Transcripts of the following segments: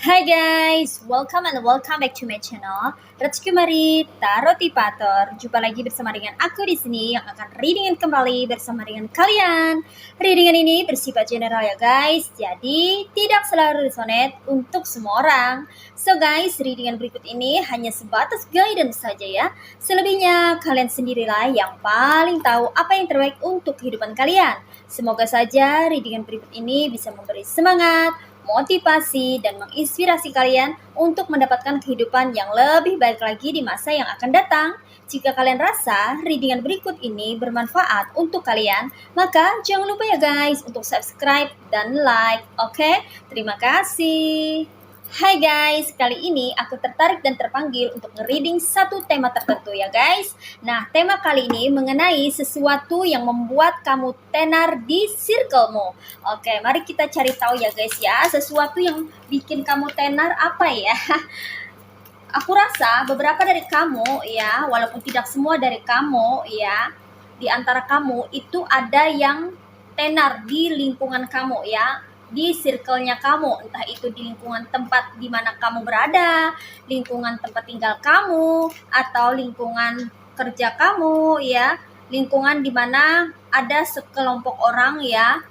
Hi guys, welcome and welcome back to my channel. Ratsukumari Tarotipator. Jumpa lagi bersama dengan aku di sini yang akan readingin kembali bersama dengan kalian. Readingan ini bersifat general ya guys, jadi tidak selalu resonate untuk semua orang. So guys, readingan berikut ini hanya sebatas guidance saja ya. Selebihnya kalian sendirilah yang paling tahu apa yang terbaik untuk kehidupan kalian. Semoga saja readingan berikut ini bisa memberi semangat, motivasi, dan menginspirasi kalian untuk mendapatkan kehidupan yang lebih baik lagi di masa yang akan datang. Jika kalian rasa readingan berikut ini bermanfaat untuk kalian, maka jangan lupa ya guys untuk subscribe dan like, oke? Terima kasih. Hai guys, kali ini aku tertarik dan terpanggil untuk nge-reading satu tema tertentu ya guys. Nah, tema kali ini mengenai sesuatu yang membuat kamu tenar di circlemu. Oke, mari kita cari tahu ya guys ya, sesuatu yang bikin kamu tenar apa ya? Aku rasa beberapa dari kamu ya, walaupun tidak semua dari kamu ya, di antara kamu itu ada yang tenar di lingkungan kamu ya, di circle-nya kamu, entah itu di lingkungan tempat di mana kamu berada, lingkungan tempat tinggal kamu, atau lingkungan kerja kamu ya, lingkungan di mana ada sekelompok orang ya,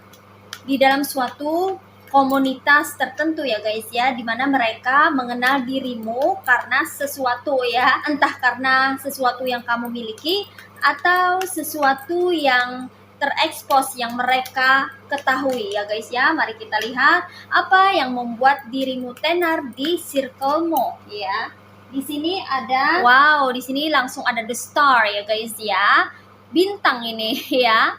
di dalam suatu komunitas tertentu ya guys ya, di mana mereka mengenal dirimu karena sesuatu ya, entah karena sesuatu yang kamu miliki atau sesuatu yang terekspos yang mereka ketahui ya guys ya. Mari kita lihat apa yang membuat dirimu tenar di circlemu ya. Di sini ada, wow, di sini langsung ada the star ya guys ya, bintang ini ya.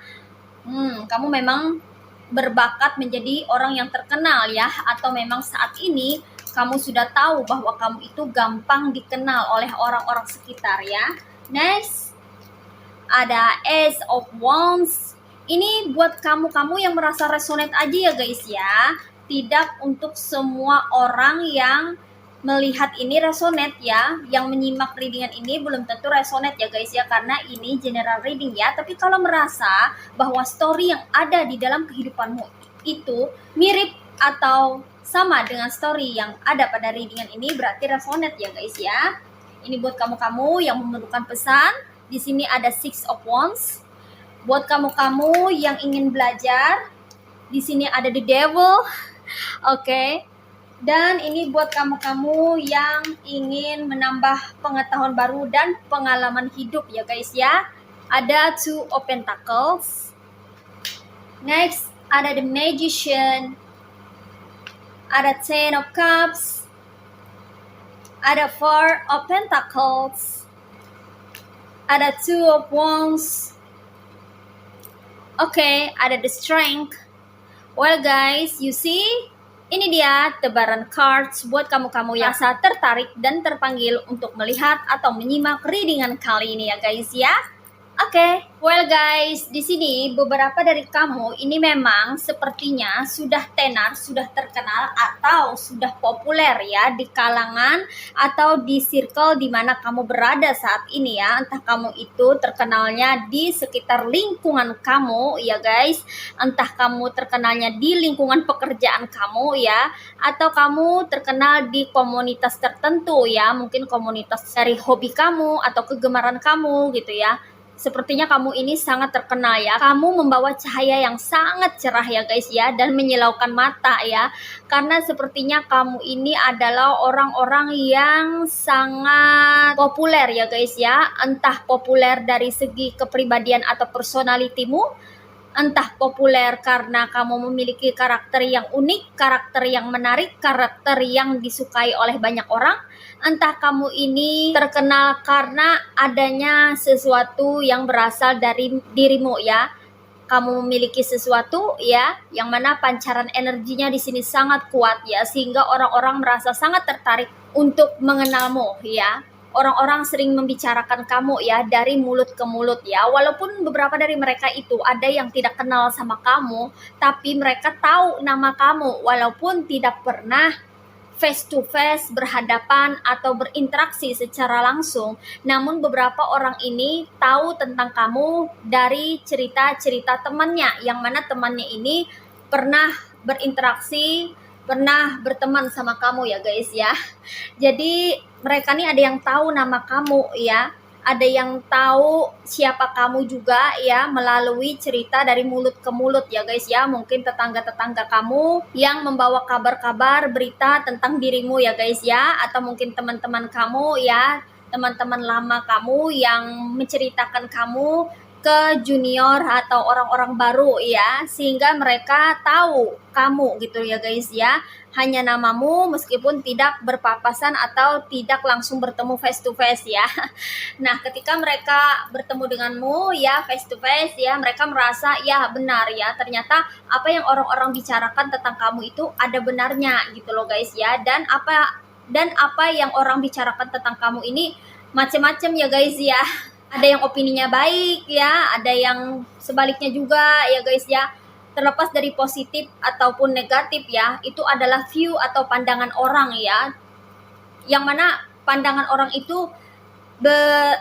Kamu memang berbakat menjadi orang yang terkenal ya, atau memang saat ini kamu sudah tahu bahwa kamu itu gampang dikenal oleh orang-orang sekitar ya. Next, ada Ace of Wands. Ini buat kamu-kamu yang merasa resonate aja ya guys ya. Tidak untuk semua orang yang melihat ini resonate ya. Yang menyimak readingan ini belum tentu resonate ya guys ya, karena ini general reading ya. Tapi kalau merasa bahwa story yang ada di dalam kehidupanmu itu mirip atau sama dengan story yang ada pada readingan ini, berarti resonate ya guys ya. Ini buat kamu-kamu yang memerlukan pesan. Di sini ada Six of Wands. Buat kamu-kamu yang ingin belajar, di sini ada the devil. Oke. Dan ini buat kamu-kamu yang ingin menambah pengetahuan baru dan pengalaman hidup ya guys ya. Ada Two of Pentacles. Next, ada the Magician. Ada Ten of Cups. Ada Four of Pentacles. Ada Two of Wands. Oke, ada the Strength. Well guys, you see, ini dia tebaran cards buat kamu-kamu yang rasa tertarik dan terpanggil untuk melihat atau menyimak readingan kali ini ya guys ya. Oke, well guys, di sini beberapa dari kamu ini memang sepertinya sudah tenar, sudah terkenal atau sudah populer ya di kalangan atau di circle di mana kamu berada saat ini ya. Entah kamu itu terkenalnya di sekitar lingkungan kamu ya guys, entah kamu terkenalnya di lingkungan pekerjaan kamu ya, atau kamu terkenal di komunitas tertentu ya, mungkin komunitas dari hobi kamu atau kegemaran kamu gitu ya. Sepertinya kamu ini sangat terkenal ya. Kamu membawa cahaya yang sangat cerah ya guys ya, dan menyilaukan mata ya. Karena sepertinya kamu ini adalah orang-orang yang sangat populer ya guys ya. Entah populer dari segi kepribadian atau personalitimu, entah populer karena kamu memiliki karakter yang unik, karakter yang menarik, karakter yang disukai oleh banyak orang. Entah kamu ini terkenal karena adanya sesuatu yang berasal dari dirimu ya. Kamu memiliki sesuatu ya, yang mana pancaran energinya di sini sangat kuat ya, sehingga orang-orang merasa sangat tertarik untuk mengenalmu ya. Orang-orang sering membicarakan kamu ya dari mulut ke mulut ya. Walaupun beberapa dari mereka itu ada yang tidak kenal sama kamu, tapi mereka tahu nama kamu walaupun tidak pernah face to face, berhadapan atau berinteraksi secara langsung. Namun beberapa orang ini tahu tentang kamu dari cerita-cerita temannya, yang mana temannya ini pernah berinteraksi pernah berteman sama kamu ya guys ya. Jadi mereka nih ada yang tahu nama kamu ya, ada yang tahu siapa kamu juga ya melalui cerita dari mulut ke mulut ya guys ya. Mungkin tetangga-tetangga kamu yang membawa kabar-kabar berita tentang dirimu ya guys ya, atau mungkin teman-teman kamu ya, teman-teman lama kamu yang menceritakan kamu ke junior atau orang-orang baru ya, sehingga mereka tahu kamu gitu ya guys ya, hanya namamu meskipun tidak berpapasan atau tidak langsung bertemu face to face ya. Nah, ketika mereka bertemu denganmu ya face to face ya, mereka merasa ya benar ya, ternyata apa yang orang-orang bicarakan tentang kamu itu ada benarnya gitu loh guys ya. Dan apa yang orang bicarakan tentang kamu ini macam-macam ya guys ya. Ada yang opininya baik ya, ada yang sebaliknya juga ya guys ya. Terlepas dari positif ataupun negatif ya, itu adalah view atau pandangan orang ya. Yang mana pandangan orang itu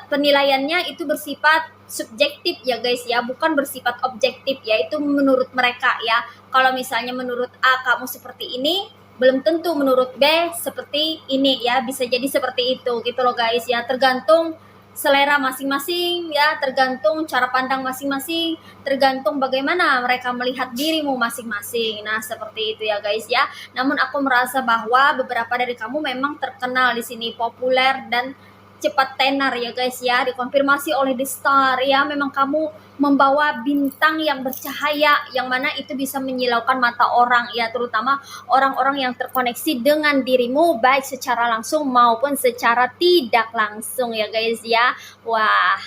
penilaiannya itu bersifat subjektif ya guys ya, bukan bersifat objektif ya, itu menurut mereka ya. Kalau misalnya menurut A kamu seperti ini, belum tentu menurut B seperti ini ya, bisa jadi seperti itu gitu loh guys ya. Tergantung selera masing-masing ya, tergantung cara pandang masing-masing, tergantung bagaimana mereka melihat dirimu masing-masing. Nah, seperti itu ya guys ya. Namun aku merasa bahwa beberapa dari kamu memang terkenal di sini, populer dan cepat tenar ya guys ya, dikonfirmasi oleh The Star ya. Memang kamu membawa bintang yang bercahaya, yang mana itu bisa menyilaukan mata orang ya, terutama orang-orang yang terkoneksi dengan dirimu baik secara langsung maupun secara tidak langsung ya guys ya. Wah,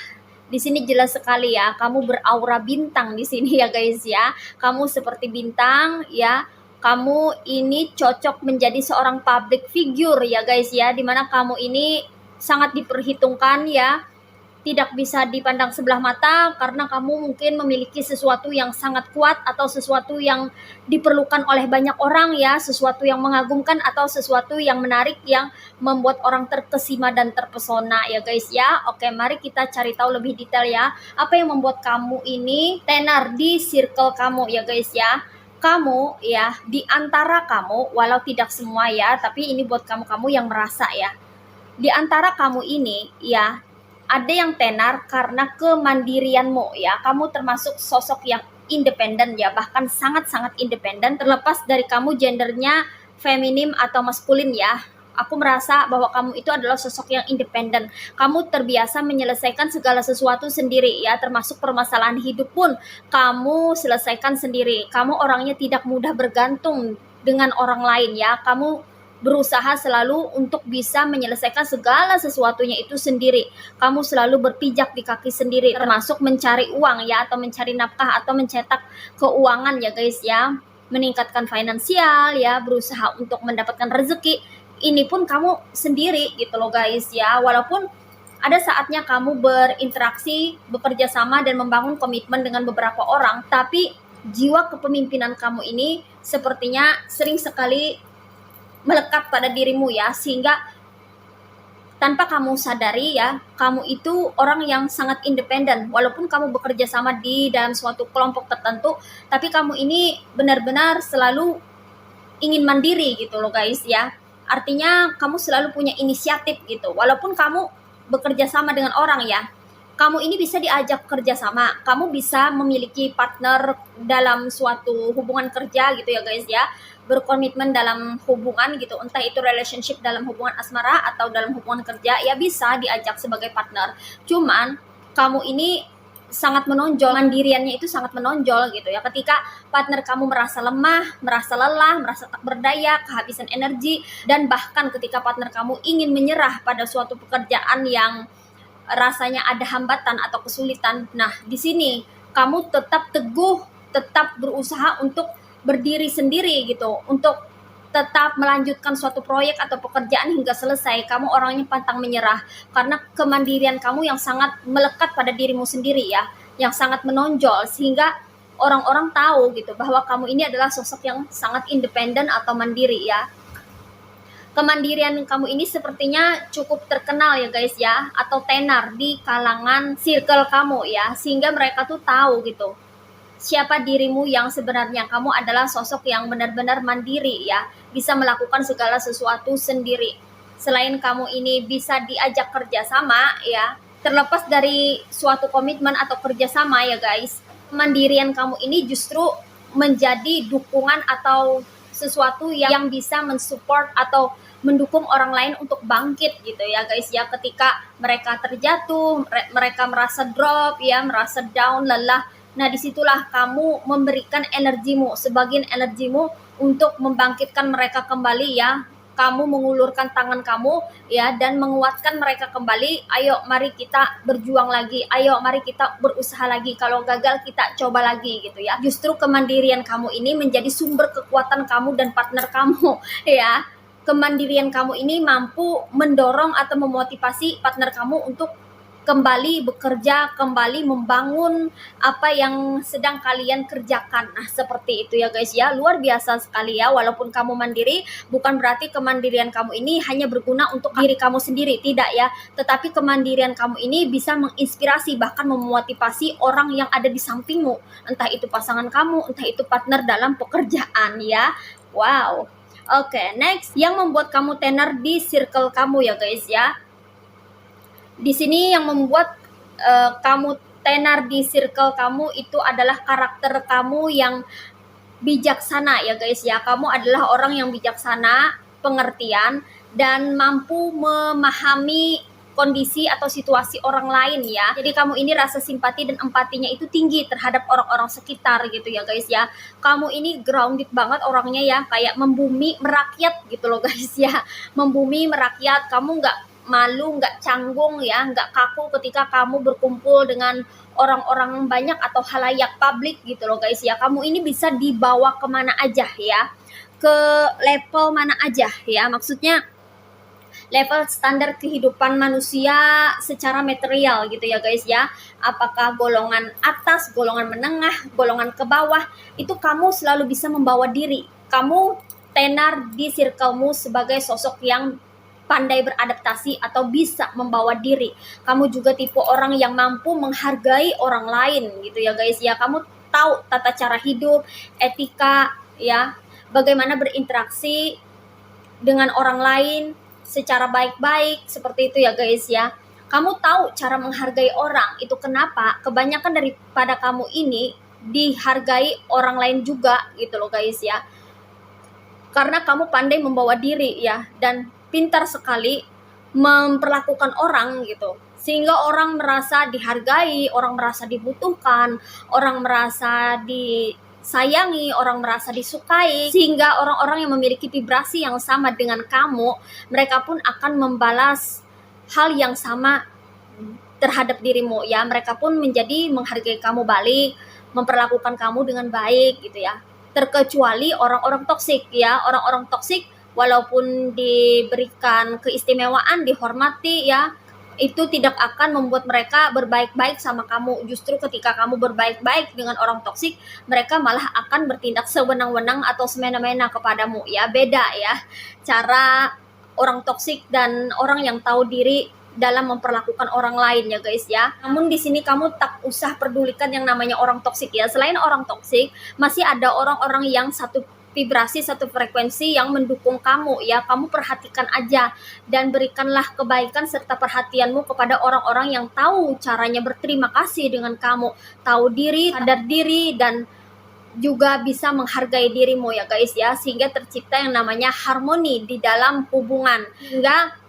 di sini jelas sekali ya, kamu beraura bintang di sini ya guys ya. Kamu seperti bintang ya. Kamu ini cocok menjadi seorang public figure ya guys ya, dimana kamu ini sangat diperhitungkan ya, tidak bisa dipandang sebelah mata karena kamu mungkin memiliki sesuatu yang sangat kuat atau sesuatu yang diperlukan oleh banyak orang ya, sesuatu yang mengagumkan atau sesuatu yang menarik yang membuat orang terkesima dan terpesona ya guys ya. Oke, mari kita cari tahu lebih detail ya, apa yang membuat kamu ini tenar di circle kamu ya guys ya. Kamu ya, di antara kamu, walau tidak semua ya, tapi ini buat kamu-kamu yang merasa ya, di antara kamu ini ya, ada yang tenar karena kemandirianmu ya. Kamu termasuk sosok yang independen ya, bahkan sangat-sangat independen, terlepas dari kamu gendernya feminim atau maskulin ya. Aku merasa bahwa kamu itu adalah sosok yang independen. Kamu terbiasa menyelesaikan segala sesuatu sendiri ya, termasuk permasalahan hidup pun kamu selesaikan sendiri. Kamu orangnya tidak mudah bergantung dengan orang lain ya. Kamu berusaha selalu untuk bisa menyelesaikan segala sesuatunya itu sendiri. Kamu selalu berpijak di kaki sendiri, termasuk mencari uang ya, atau mencari nafkah atau mencetak keuangan ya guys ya, meningkatkan finansial ya, berusaha untuk mendapatkan rezeki. Ini pun kamu sendiri gitu loh guys ya. Walaupun ada saatnya kamu berinteraksi, bekerja sama dan membangun komitmen dengan beberapa orang, tapi jiwa kepemimpinan kamu ini sepertinya sering sekali melekat pada dirimu ya, sehingga tanpa kamu sadari ya, kamu itu orang yang sangat independen. Walaupun kamu bekerja sama di dalam suatu kelompok tertentu, tapi kamu ini benar-benar selalu ingin mandiri gitu loh guys ya. Artinya kamu selalu punya inisiatif gitu. Walaupun kamu bekerja sama dengan orang ya, kamu ini bisa diajak kerja sama, kamu bisa memiliki partner dalam suatu hubungan kerja gitu ya guys ya, berkomitmen dalam hubungan gitu, entah itu relationship dalam hubungan asmara atau dalam hubungan kerja ya, bisa diajak sebagai partner. Cuman kamu ini sangat menonjol, mandiriannya itu sangat menonjol gitu ya. Ketika partner kamu merasa lemah, merasa lelah, merasa tak berdaya, kehabisan energi, dan bahkan ketika partner kamu ingin menyerah pada suatu pekerjaan yang rasanya ada hambatan atau kesulitan, nah di sini kamu tetap teguh, tetap berusaha untuk berdiri sendiri gitu, untuk tetap melanjutkan suatu proyek atau pekerjaan hingga selesai. Kamu orangnya pantang menyerah karena kemandirian kamu yang sangat melekat pada dirimu sendiri ya, yang sangat menonjol, sehingga orang-orang tahu gitu bahwa kamu ini adalah sosok yang sangat independen atau mandiri ya. Kemandirian kamu ini sepertinya cukup terkenal ya guys ya, atau tenar di kalangan circle kamu ya, sehingga mereka tuh tahu gitu siapa dirimu yang sebenarnya. Kamu adalah sosok yang benar-benar mandiri ya, bisa melakukan segala sesuatu sendiri. Selain kamu ini bisa diajak kerjasama ya, terlepas dari suatu komitmen atau kerjasama ya guys, kemandirian kamu ini justru menjadi dukungan atau sesuatu yang bisa mensupport atau mendukung orang lain untuk bangkit gitu ya guys ya, ketika mereka terjatuh, mereka merasa drop ya, merasa down, lelah. Nah, disitulah kamu memberikan energimu, sebagian energimu untuk membangkitkan mereka kembali ya. Kamu mengulurkan tangan kamu ya dan menguatkan mereka kembali. Ayo mari kita berjuang lagi. Ayo mari kita berusaha lagi. Kalau gagal kita coba lagi gitu ya. Justru kemandirian kamu ini menjadi sumber kekuatan kamu dan partner kamu ya. Kemandirian kamu ini mampu mendorong atau memotivasi partner kamu untuk kembali bekerja, kembali membangun apa yang sedang kalian kerjakan. Nah, seperti itu ya guys ya. Luar biasa sekali ya. Walaupun kamu mandiri, bukan berarti kemandirian kamu ini hanya berguna untuk diri kamu sendiri, tidak ya. Tetapi kemandirian kamu ini bisa menginspirasi, bahkan memotivasi orang yang ada di sampingmu. Entah itu pasangan kamu, entah itu partner dalam pekerjaan ya. Wow. Oke, next. Yang membuat kamu tenar di circle kamu ya guys ya. Di sini yang membuat kamu tenar di circle kamu itu adalah karakter kamu yang bijaksana ya guys ya. Kamu adalah orang yang bijaksana, pengertian, dan mampu memahami kondisi atau situasi orang lain ya. Jadi kamu ini rasa simpati dan empatinya itu tinggi terhadap orang-orang sekitar gitu ya guys ya. Kamu ini grounded banget orangnya ya, kayak membumi merakyat gitu loh guys ya. Membumi merakyat, kamu nggak malu, nggak canggung ya, nggak kaku ketika kamu berkumpul dengan orang-orang banyak atau halayak publik gitu loh guys ya. Kamu ini bisa dibawa kemana aja ya, ke level mana aja ya, maksudnya level standar kehidupan manusia secara material gitu ya guys ya. Apakah golongan atas, golongan menengah, golongan ke bawah, itu kamu selalu bisa membawa diri. Kamu tenar di circlemu sebagai sosok yang pandai beradaptasi atau bisa membawa diri. Kamu juga tipe orang yang mampu menghargai orang lain gitu ya guys ya. Kamu tahu tata cara hidup, etika ya, bagaimana berinteraksi dengan orang lain secara baik-baik, seperti itu ya guys ya. Kamu tahu cara menghargai orang. Itu kenapa kebanyakan daripada kamu ini dihargai orang lain juga gitu loh guys ya. Karena kamu pandai membawa diri ya, dan pintar sekali memperlakukan orang gitu, sehingga orang merasa dihargai, orang merasa dibutuhkan, orang merasa disayangi, orang merasa disukai, sehingga orang-orang yang memiliki vibrasi yang sama dengan kamu, mereka pun akan membalas hal yang sama terhadap dirimu ya. Mereka pun menjadi menghargai kamu balik, memperlakukan kamu dengan baik gitu ya. Terkecuali orang-orang toksik ya. Orang-orang toksik walaupun diberikan keistimewaan, dihormati ya, itu tidak akan membuat mereka berbaik-baik sama kamu. Justru ketika kamu berbaik-baik dengan orang toksik, mereka malah akan bertindak sewenang-wenang atau semena-mena kepadamu ya. Beda ya cara orang toksik dan orang yang tahu diri dalam memperlakukan orang lain ya guys ya. Namun di sini kamu tak usah pedulikan yang namanya orang toksik ya. Selain orang toksik, masih ada orang-orang yang satu vibrasi, satu frekuensi yang mendukung kamu ya. Kamu perhatikan aja dan berikanlah kebaikan serta perhatianmu kepada orang-orang yang tahu caranya berterima kasih dengan kamu, tahu diri, sadar diri, dan juga bisa menghargai dirimu ya guys ya, sehingga tercipta yang namanya harmoni di dalam hubungan, hingga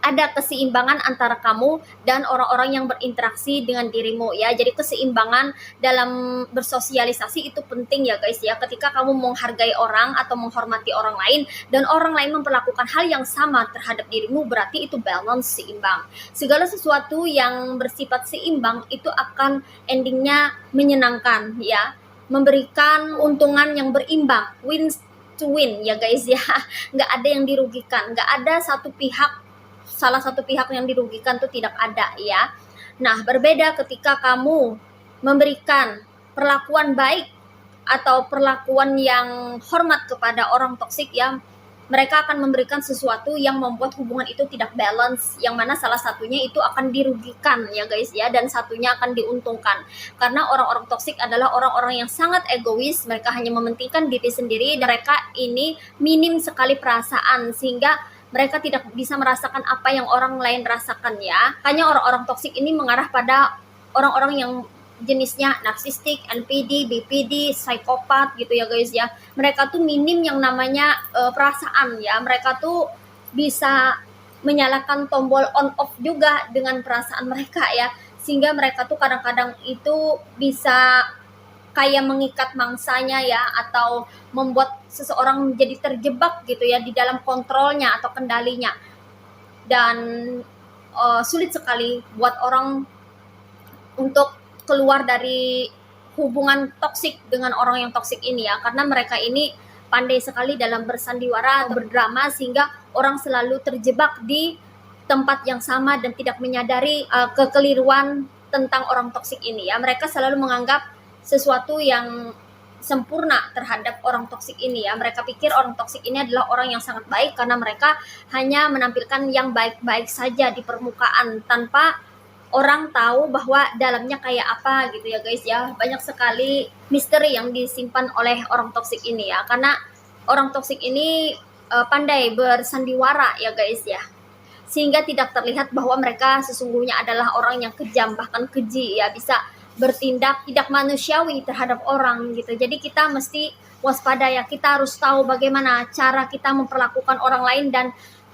ada keseimbangan antara kamu dan orang-orang yang berinteraksi dengan dirimu ya. Jadi keseimbangan dalam bersosialisasi itu penting ya guys ya. Ketika kamu menghargai orang atau menghormati orang lain dan orang lain memperlakukan hal yang sama terhadap dirimu, berarti itu balance, seimbang. Segala sesuatu yang bersifat seimbang itu akan endingnya menyenangkan ya, memberikan keuntungan yang berimbang, win to win ya guys ya. Nggak ada yang dirugikan, nggak ada salah satu pihak yang dirugikan, tuh tidak ada ya. Nah, berbeda ketika kamu memberikan perlakuan baik atau perlakuan yang hormat kepada orang toksik ya, mereka akan memberikan sesuatu yang membuat hubungan itu tidak balance, yang mana salah satunya itu akan dirugikan ya guys ya, dan satunya akan diuntungkan. Karena orang-orang toksik adalah orang-orang yang sangat egois, mereka hanya mementingkan diri sendiri, dan mereka ini minim sekali perasaan, sehingga mereka tidak bisa merasakan apa yang orang lain rasakan ya. Hanya orang-orang toksik ini mengarah pada orang-orang yang jenisnya narsistik, NPD, BPD, psikopat gitu ya guys ya. Mereka tuh minim yang namanya perasaan ya. Mereka tuh bisa menyalakan tombol on off juga dengan perasaan mereka ya. Sehingga mereka tuh kadang-kadang itu bisa kayak mengikat mangsanya ya, atau membuat seseorang menjadi terjebak gitu ya di dalam kontrolnya atau kendalinya. Dan sulit sekali buat orang untuk keluar dari hubungan toksik dengan orang yang toksik ini ya, karena mereka ini pandai sekali dalam bersandiwara, berdrama, sehingga orang selalu terjebak di tempat yang sama dan tidak menyadari kekeliruan tentang orang toksik ini ya. Mereka selalu menganggap sesuatu yang sempurna terhadap orang toksik ini ya. Mereka pikir orang toksik ini adalah orang yang sangat baik karena mereka hanya menampilkan yang baik-baik saja di permukaan, tanpa orang tahu bahwa dalamnya kayak apa gitu ya guys ya. Banyak sekali misteri yang disimpan oleh orang toksik ini ya, karena orang toksik ini pandai bersandiwara ya guys ya, sehingga tidak terlihat bahwa mereka sesungguhnya adalah orang yang kejam, bahkan keji ya, bisa bertindak tidak manusiawi terhadap orang gitu. Jadi kita mesti waspada ya, kita harus tahu bagaimana cara kita memperlakukan orang lain, dan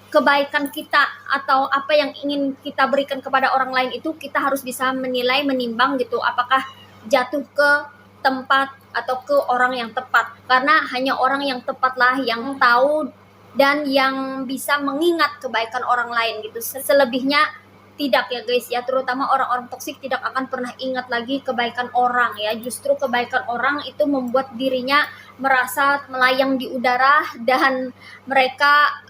kebaikan kita atau apa yang ingin kita berikan kepada orang lain itu kita harus bisa menilai, menimbang gitu, apakah jatuh ke tempat atau ke orang yang tepat. Karena hanya orang yang tepatlah yang tahu dan yang bisa mengingat kebaikan orang lain gitu. Selebihnya tidak ya guys ya, terutama orang-orang toksik tidak akan pernah ingat lagi kebaikan orang ya. Justru kebaikan orang itu membuat dirinya merasa melayang di udara, dan mereka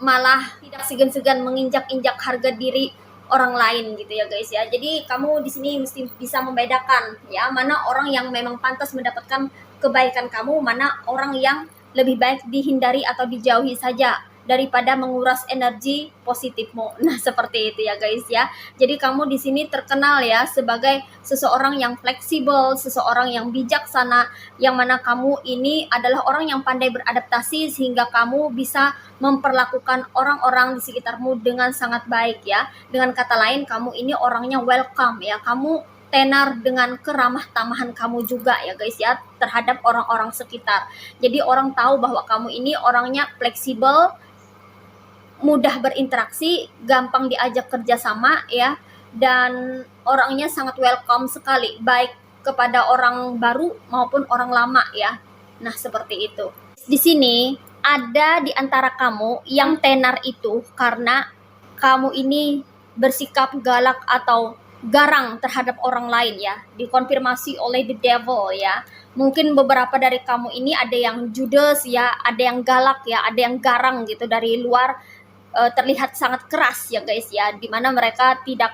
malah tidak segan-segan menginjak-injak harga diri orang lain gitu ya guys ya. Jadi kamu di sini mesti bisa membedakan ya, mana orang yang memang pantas mendapatkan kebaikan kamu, mana orang yang lebih baik dihindari atau dijauhi saja daripada menguras energi positifmu. Nah, seperti itu ya guys ya. Jadi kamu di sini terkenal ya sebagai seseorang yang fleksibel, seseorang yang bijaksana, yang mana kamu ini adalah orang yang pandai beradaptasi, sehingga kamu bisa memperlakukan orang-orang di sekitarmu dengan sangat baik ya. Dengan kata lain, kamu ini orangnya welcome ya. Kamu tenar dengan keramah tamahan kamu juga ya guys ya, terhadap orang-orang sekitar. Jadi orang tahu bahwa kamu ini orangnya fleksibel, mudah berinteraksi, gampang diajak kerjasama ya, dan orangnya sangat welcome sekali, baik kepada orang baru maupun orang lama ya. Nah, seperti itu. Di sini ada di antara kamu yang tenar itu karena kamu ini bersikap galak atau garang terhadap orang lain ya, dikonfirmasi oleh the devil ya. Mungkin beberapa dari kamu ini ada yang judes ya, ada yang galak ya, ada yang garang gitu, dari luar terlihat sangat keras ya guys ya, dimana mereka tidak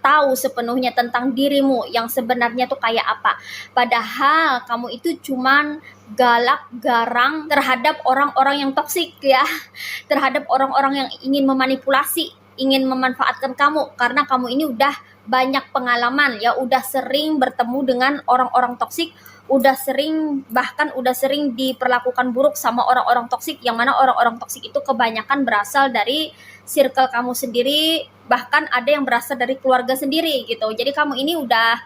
tahu sepenuhnya tentang dirimu yang sebenarnya tuh kayak apa. Padahal kamu itu cuman galak, garang terhadap orang-orang yang toksik ya, terhadap orang-orang yang ingin memanipulasi, ingin memanfaatkan kamu, karena kamu ini udah banyak pengalaman ya, udah sering bertemu dengan orang-orang toksik, udah sering diperlakukan buruk sama orang-orang toksik, yang mana orang-orang toksik itu kebanyakan berasal dari circle kamu sendiri, bahkan ada yang berasal dari keluarga sendiri gitu. Jadi kamu ini udah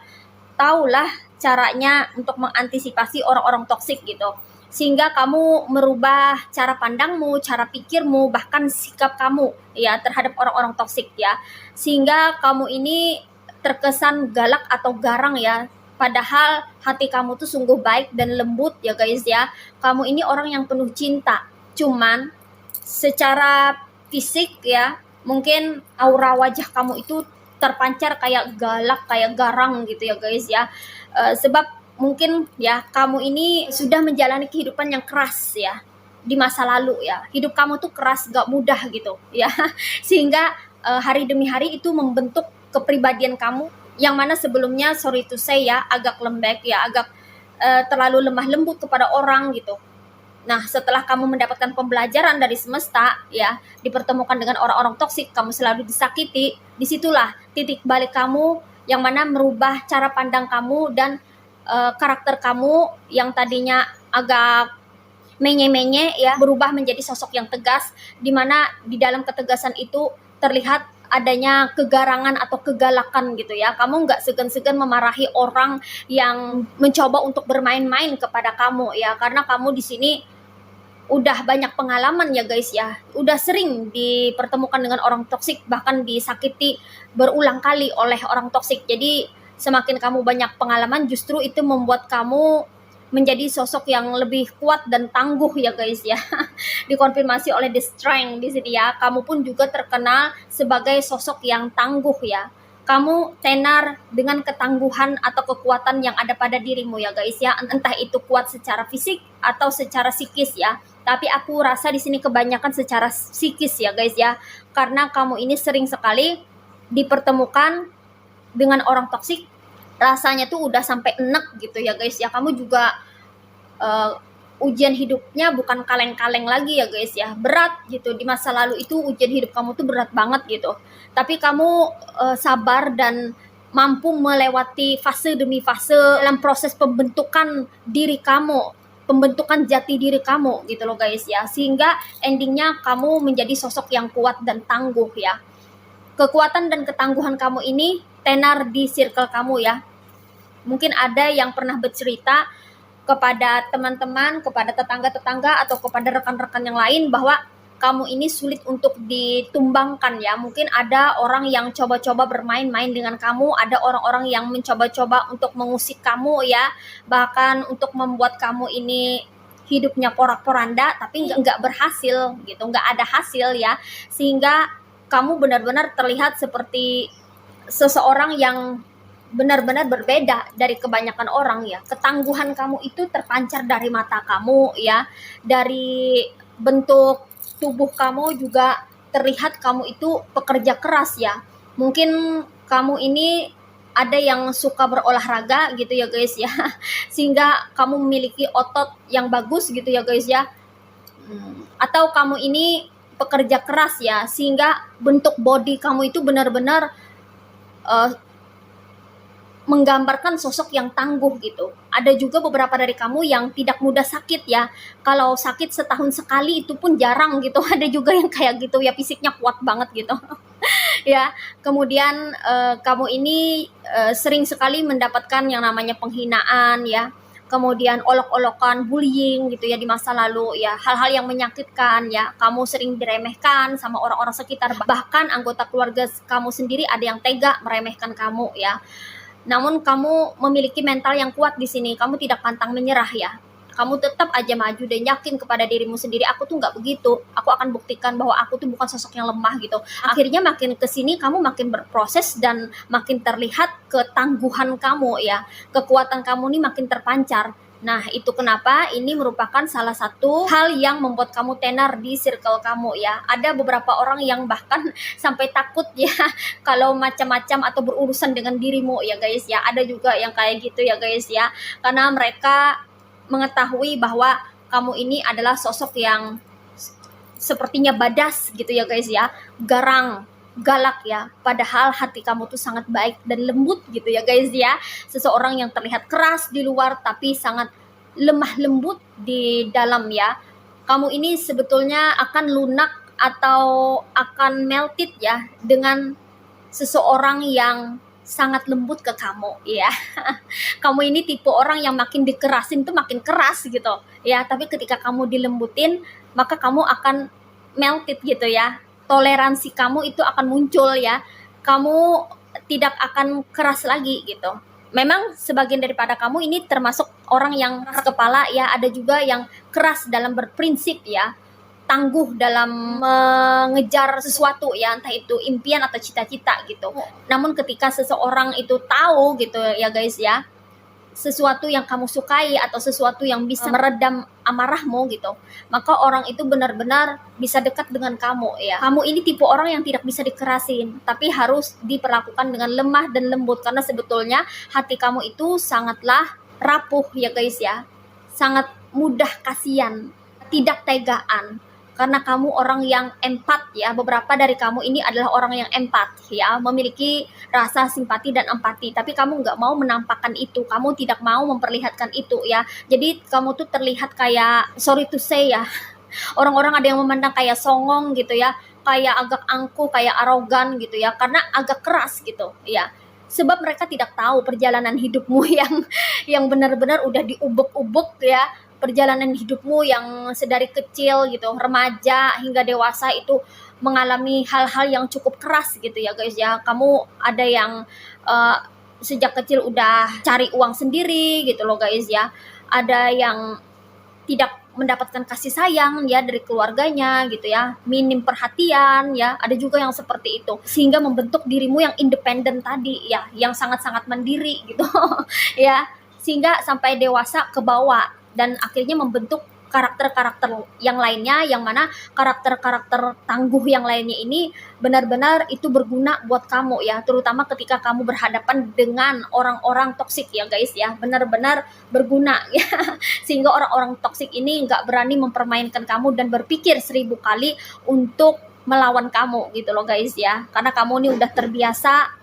tahulah caranya untuk mengantisipasi orang-orang toksik gitu, sehingga kamu merubah cara pandangmu, cara pikirmu, bahkan sikap kamu ya terhadap orang-orang toksik ya, sehingga kamu ini terkesan galak atau garang ya, padahal hati kamu tuh sungguh baik dan lembut ya guys ya. Kamu ini orang yang penuh cinta, cuman secara fisik ya, mungkin aura wajah kamu itu terpancar kayak galak, kayak garang gitu ya guys ya. Sebab mungkin ya kamu ini sudah menjalani kehidupan yang keras ya di masa lalu ya. Hidup kamu tuh keras, gak mudah gitu ya. Sehingga hari demi hari itu membentuk kepribadian kamu, yang mana sebelumnya sorry to say ya, agak lembek ya, agak terlalu lemah lembut kepada orang gitu. Nah, setelah kamu mendapatkan pembelajaran dari semesta, ya, dipertemukan dengan orang-orang toksik, kamu selalu disakiti, disitulah titik balik kamu yang mana merubah cara pandang kamu dan karakter kamu yang tadinya agak menye-menye, ya, berubah menjadi sosok yang tegas, di mana di dalam ketegasan itu terlihat adanya kegarangan atau kegalakan gitu ya. Kamu nggak segan-segan memarahi orang yang mencoba untuk bermain-main kepada kamu, ya, karena kamu di sini udah banyak pengalaman ya guys ya, udah sering dipertemukan dengan orang toksik, bahkan disakiti berulang kali oleh orang toksik. Jadi semakin kamu banyak pengalaman, justru itu membuat kamu menjadi sosok yang lebih kuat dan tangguh ya guys ya. Dikonfirmasi oleh The Strength di sini ya, kamu pun juga terkenal sebagai sosok yang tangguh ya. Kamu tenar dengan ketangguhan atau kekuatan yang ada pada dirimu ya guys ya, entah itu kuat secara fisik atau secara psikis ya. Tapi aku rasa di sini kebanyakan secara psikis ya guys ya, karena kamu ini sering sekali dipertemukan dengan orang toksik, rasanya tuh udah sampai enek gitu ya guys ya. Kamu juga ujian hidupnya bukan kaleng-kaleng lagi ya guys ya, berat gitu. Di masa lalu itu ujian hidup kamu tuh berat banget gitu, tapi kamu sabar dan mampu melewati fase demi fase dalam proses pembentukan diri kamu, pembentukan jati diri kamu gitu loh guys ya, sehingga endingnya kamu menjadi sosok yang kuat dan tangguh ya. Kekuatan dan ketangguhan kamu ini tenar di circle kamu ya. Mungkin ada yang pernah bercerita kepada teman-teman, kepada tetangga-tetangga, atau kepada rekan-rekan yang lain bahwa kamu ini sulit untuk ditumbangkan ya. Mungkin ada orang yang coba-coba bermain-main dengan kamu, ada orang-orang yang mencoba-coba untuk mengusik kamu ya, bahkan untuk membuat kamu ini hidupnya porak-poranda, tapi nggak berhasil gitu, nggak ada hasil ya, sehingga kamu benar-benar terlihat seperti seseorang yang benar-benar berbeda dari kebanyakan orang ya. Ketangguhan kamu itu terpancar dari mata kamu ya, dari bentuk tubuh kamu juga terlihat kamu itu pekerja keras ya. Mungkin kamu ini ada yang suka berolahraga gitu ya guys ya, sehingga kamu memiliki otot yang bagus gitu ya guys ya. Atau kamu ini pekerja keras ya, sehingga bentuk body kamu itu benar-benar menggambarkan sosok yang tangguh gitu. Ada juga beberapa dari kamu yang tidak mudah sakit ya. Kalau sakit setahun sekali itu pun jarang gitu. Ada juga yang kayak gitu ya, fisiknya kuat banget gitu. Ya, kemudian kamu ini sering sekali mendapatkan yang namanya penghinaan ya. Kemudian olok-olokan, bullying gitu ya di masa lalu ya. Hal-hal yang menyakitkan ya. Kamu sering diremehkan sama orang-orang sekitar. Bahkan anggota keluarga kamu sendiri ada yang tega meremehkan kamu ya. Namun kamu memiliki mental yang kuat di sini. Kamu tidak pantang menyerah ya. Kamu tetap aja maju dan yakin kepada dirimu sendiri. Aku tuh nggak begitu. Aku akan buktikan bahwa aku tuh bukan sosok yang lemah gitu. Akhirnya makin kesini kamu makin berproses dan makin terlihat ketangguhan kamu ya. Kekuatan kamu nih makin terpancar. Nah, itu kenapa ini merupakan salah satu hal yang membuat kamu tenar di circle kamu ya. Ada beberapa orang yang bahkan sampai takut ya kalau macam-macam atau berurusan dengan dirimu ya guys ya. Ada juga yang kayak gitu ya guys ya. Karena mereka mengetahui bahwa kamu ini adalah sosok yang sepertinya badas gitu ya guys ya. Garang, galak ya, padahal hati kamu tuh sangat baik dan lembut gitu ya guys ya. Seseorang yang terlihat keras di luar tapi sangat lemah lembut di dalam ya. Kamu ini sebetulnya akan lunak atau akan melted ya dengan seseorang yang sangat lembut ke kamu ya. Kamu ini tipe orang yang makin dikerasin tuh makin keras gitu ya, tapi ketika kamu dilembutin maka kamu akan melted gitu ya. Toleransi kamu itu akan muncul ya. Kamu tidak akan keras lagi gitu. Memang sebagian daripada kamu ini termasuk orang yang keras kepala ya, ada juga yang keras dalam berprinsip ya, tangguh dalam mengejar sesuatu ya, entah itu impian atau cita-cita gitu. Namun ketika seseorang itu tahu gitu ya guys ya, sesuatu yang kamu sukai atau sesuatu yang bisa meredam amarahmu gitu, maka orang itu benar-benar bisa dekat dengan kamu ya. Kamu ini tipe orang yang tidak bisa dikerasin, tapi harus diperlakukan dengan lemah dan lembut, karena sebetulnya hati kamu itu sangatlah rapuh ya guys ya, sangat mudah kasihan. tidak tegaan. Karena kamu orang yang empat ya, beberapa dari kamu ini adalah orang yang empat ya, memiliki rasa simpati dan empati, tapi kamu nggak mau menampakkan itu, kamu tidak mau memperlihatkan itu ya. Jadi kamu tuh terlihat kayak, sorry to say ya, orang-orang ada yang memandang kayak songong gitu ya, kayak agak angkuh, kayak arogan gitu ya, karena agak keras gitu ya. Sebab mereka tidak tahu perjalanan hidupmu yang benar-benar udah diubek-ubek ya, perjalanan hidupmu yang sedari kecil gitu, remaja hingga dewasa itu mengalami hal-hal yang cukup keras gitu ya guys ya. Kamu ada yang sejak kecil udah cari uang sendiri gitu loh guys ya. Ada yang tidak mendapatkan kasih sayang ya dari keluarganya gitu ya, minim perhatian ya, ada juga yang seperti itu, sehingga membentuk dirimu yang independen tadi ya, yang sangat-sangat mandiri gitu ya, sehingga sampai dewasa ke bawah dan akhirnya membentuk karakter-karakter yang lainnya, yang mana karakter-karakter tangguh yang lainnya ini benar-benar itu berguna buat kamu ya, terutama ketika kamu berhadapan dengan orang-orang toksik ya guys ya, benar-benar berguna ya, sehingga orang-orang toksik ini nggak berani mempermainkan kamu dan berpikir 1000 kali untuk melawan kamu gitu loh guys ya, karena kamu ini udah terbiasa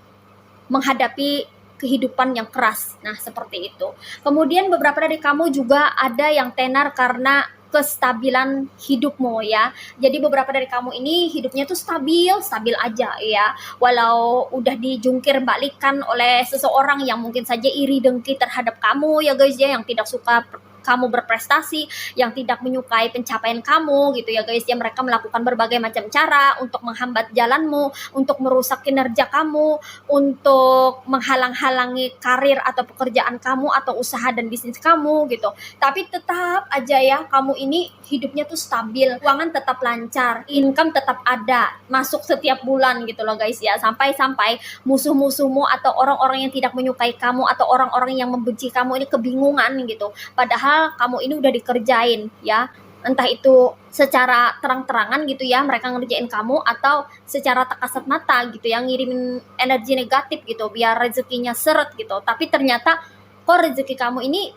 menghadapi kehidupan yang keras. Nah, seperti itu. Kemudian beberapa dari kamu juga ada yang tenar karena kestabilan hidupmu ya. Jadi beberapa dari kamu ini hidupnya tuh stabil aja ya. Walau udah dijungkir balikan oleh seseorang yang mungkin saja iri dengki terhadap kamu ya guys ya, yang tidak suka kamu berprestasi, yang tidak menyukai pencapaian kamu gitu ya guys ya. Mereka melakukan berbagai macam cara untuk menghambat jalanmu, untuk merusak kinerja kamu, untuk menghalang-halangi karir atau pekerjaan kamu atau usaha dan bisnis kamu gitu. Tapi tetap aja ya, kamu ini hidupnya tuh stabil, keuangan tetap lancar, income tetap ada, masuk setiap bulan gitu loh guys ya. Sampai-sampai musuh-musuhmu atau orang-orang yang tidak menyukai kamu atau orang-orang yang membenci kamu ini kebingungan gitu. Padahal kamu ini udah dikerjain ya, entah itu secara terang-terangan gitu ya, mereka ngerjain kamu, atau secara tak kasat mata gitu ya, ngirimin energi negatif gitu biar rezekinya seret gitu. Tapi ternyata kok rezeki kamu ini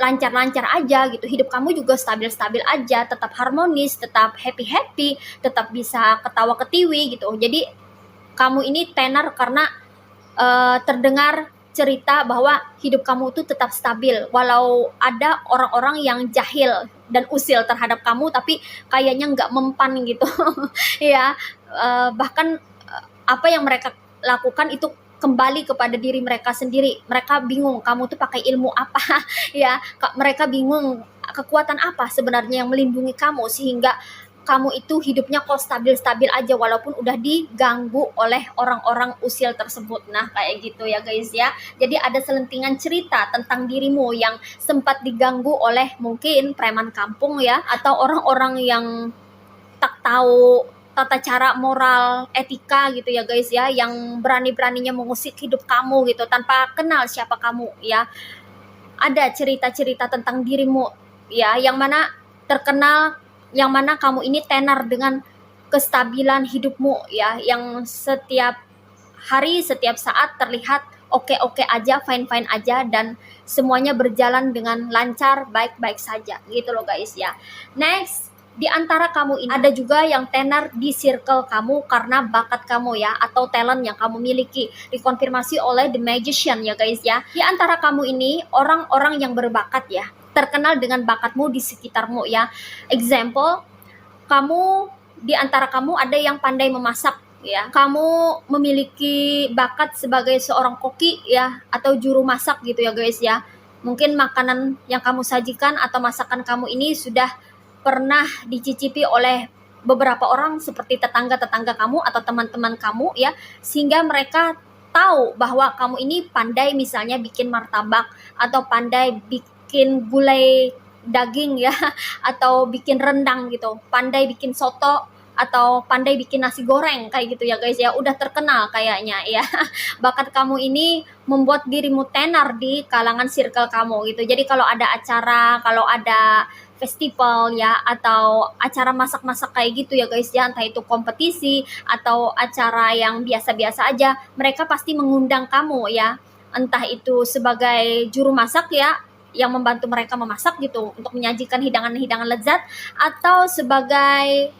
lancar-lancar aja gitu, hidup kamu juga stabil-stabil aja, tetap harmonis, tetap happy-happy, tetap bisa ketawa ketiwi gitu. Jadi kamu ini tenar karena terdengar cerita bahwa hidup kamu tuh tetap stabil, walau ada orang-orang yang jahil dan usil terhadap kamu, tapi kayaknya nggak mempan gitu ya. Bahkan apa yang mereka lakukan itu kembali kepada diri mereka sendiri. Mereka bingung kamu tuh pakai ilmu apa ya, mereka bingung kekuatan apa sebenarnya yang melindungi kamu, sehingga kamu itu hidupnya kok stabil-stabil aja walaupun udah diganggu oleh orang-orang usil tersebut. Nah, kayak gitu ya guys ya. Jadi ada selentingan cerita tentang dirimu yang sempat diganggu oleh mungkin preman kampung ya, atau orang-orang yang tak tahu tata cara moral etika gitu ya guys ya, yang berani-beraninya mengusik hidup kamu gitu tanpa kenal siapa kamu ya. Ada cerita-cerita tentang dirimu ya, yang mana terkenal, yang mana kamu ini tenar dengan kestabilan hidupmu ya, yang setiap hari, setiap saat terlihat oke-oke aja, fine-fine aja, dan semuanya berjalan dengan lancar, baik-baik saja gitu loh guys ya. Next, di antara kamu ini ada juga yang tenar di circle kamu karena bakat kamu ya, atau talent yang kamu miliki, dikonfirmasi oleh The Magician ya guys ya. Di antara kamu ini orang-orang yang berbakat ya, terkenal dengan bakatmu di sekitarmu ya. Example, kamu, di antara kamu ada yang pandai memasak ya, kamu memiliki bakat sebagai seorang koki ya, atau juru masak gitu ya guys ya. Mungkin makanan yang kamu sajikan atau masakan kamu ini sudah pernah dicicipi oleh beberapa orang seperti tetangga-tetangga kamu atau teman-teman kamu ya, sehingga mereka tahu bahwa kamu ini pandai misalnya bikin martabak, atau pandai bikin gulai daging ya, atau bikin rendang gitu, pandai bikin soto, atau pandai bikin nasi goreng kayak gitu ya guys ya. Udah terkenal kayaknya ya. Bakat kamu ini membuat dirimu tenar di kalangan circle kamu gitu. Jadi kalau ada acara, kalau ada festival ya, atau acara masak-masak kayak gitu ya guys ya, entah itu kompetisi atau acara yang biasa-biasa aja, mereka pasti mengundang kamu ya, entah itu sebagai juru masak ya, yang membantu mereka memasak gitu untuk menyajikan hidangan-hidangan lezat, atau sebagai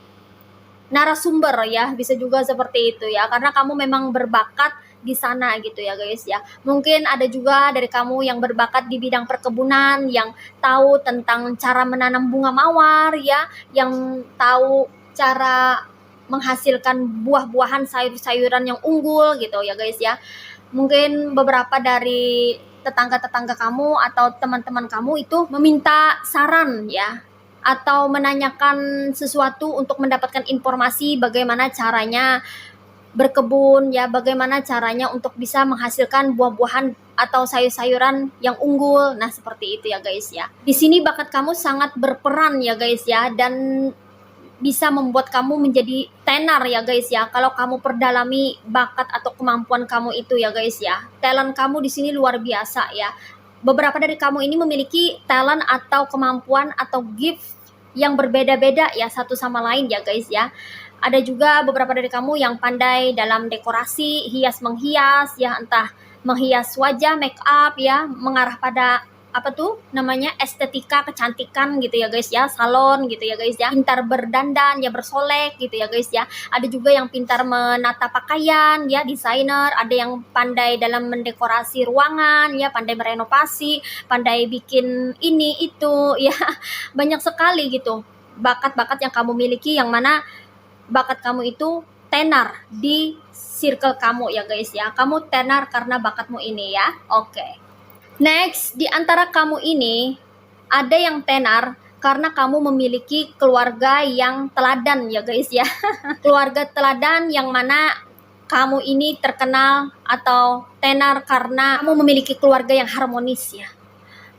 narasumber ya, bisa juga seperti itu ya, karena kamu memang berbakat di sana gitu ya guys ya. Mungkin ada juga dari kamu yang berbakat di bidang perkebunan, yang tahu tentang cara menanam bunga mawar ya, yang tahu cara menghasilkan buah-buahan, sayur-sayuran yang unggul gitu ya guys ya. Mungkin beberapa dari tetangga-tetangga kamu atau teman-teman kamu itu meminta saran ya, atau menanyakan sesuatu untuk mendapatkan informasi bagaimana caranya berkebun ya, bagaimana caranya untuk bisa menghasilkan buah-buahan atau sayur-sayuran yang unggul. Nah, seperti itu ya guys ya. Di sini bakat kamu sangat berperan ya guys ya, dan bisa membuat kamu menjadi tenar ya guys ya. Kalau kamu perdalami bakat atau kemampuan kamu itu ya guys ya. Talent kamu di sini luar biasa ya. Beberapa dari kamu ini memiliki talent atau kemampuan atau gift yang berbeda-beda ya satu sama lain ya guys ya. Ada juga beberapa dari kamu yang pandai dalam dekorasi, hias menghias ya, entah menghias wajah, make up ya, mengarah pada apa tuh namanya estetika kecantikan gitu ya guys ya, salon gitu ya guys ya, pintar berdandan ya, bersolek gitu ya guys ya. Ada juga yang pintar menata pakaian ya, desainer. Ada yang pandai dalam mendekorasi ruangan ya, pandai merenovasi, pandai bikin ini itu ya. Banyak sekali gitu bakat-bakat yang kamu miliki, yang mana bakat kamu itu tenar di circle kamu ya guys ya. Kamu tenar karena bakatmu ini ya. Oke. Next, di antara kamu ini ada yang tenar karena kamu memiliki keluarga yang teladan ya guys ya. Keluarga teladan yang mana kamu ini terkenal atau tenar karena kamu memiliki keluarga yang harmonis ya.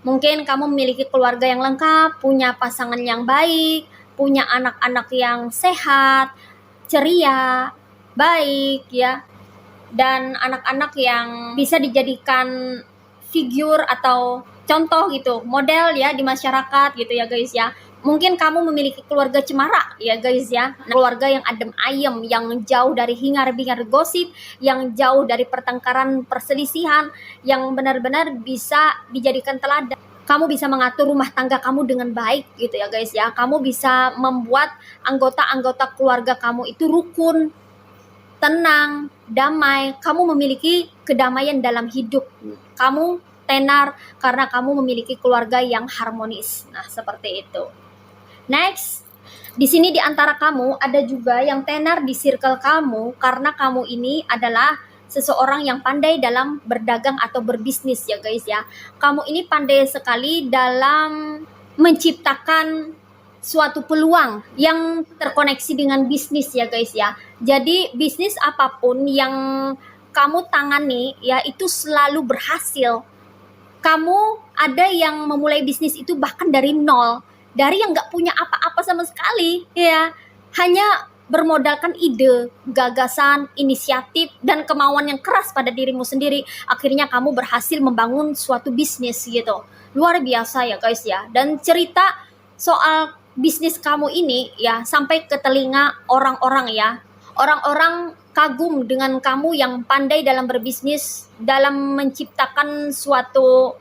Mungkin kamu memiliki keluarga yang lengkap, punya pasangan yang baik, punya anak-anak yang sehat, ceria, baik ya, dan anak-anak yang bisa dijadikan figur atau contoh gitu, model ya di masyarakat gitu ya guys ya. Mungkin kamu memiliki keluarga cemara ya guys ya, keluarga yang adem ayem, yang jauh dari hingar-bingar gosip, yang jauh dari pertengkaran perselisihan, yang benar-benar bisa dijadikan teladan. Kamu bisa mengatur rumah tangga kamu dengan baik gitu ya guys ya. Kamu bisa membuat anggota-anggota keluarga kamu itu rukun, tenang, damai. Kamu memiliki kedamaian dalam hidup. Kamu tenar karena kamu memiliki keluarga yang harmonis. Nah, seperti itu. Next, di sini di antara kamu ada juga yang tenar di circle kamu karena kamu ini adalah seseorang yang pandai dalam berdagang atau berbisnis ya guys ya. Kamu ini pandai sekali dalam menciptakan suatu peluang yang terkoneksi dengan bisnis ya guys ya. Jadi bisnis apapun yang kamu tangani ya itu selalu berhasil. Kamu ada yang memulai bisnis itu bahkan dari nol, dari yang nggak punya apa-apa sama sekali ya, hanya bermodalkan ide, gagasan, inisiatif, dan kemauan yang keras pada dirimu sendiri. Akhirnya kamu berhasil membangun suatu bisnis gitu. Luar biasa ya guys ya. Dan cerita soal bisnis kamu ini ya sampai ke telinga orang-orang ya. Orang-orang kagum dengan kamu yang pandai dalam berbisnis, dalam menciptakan suatu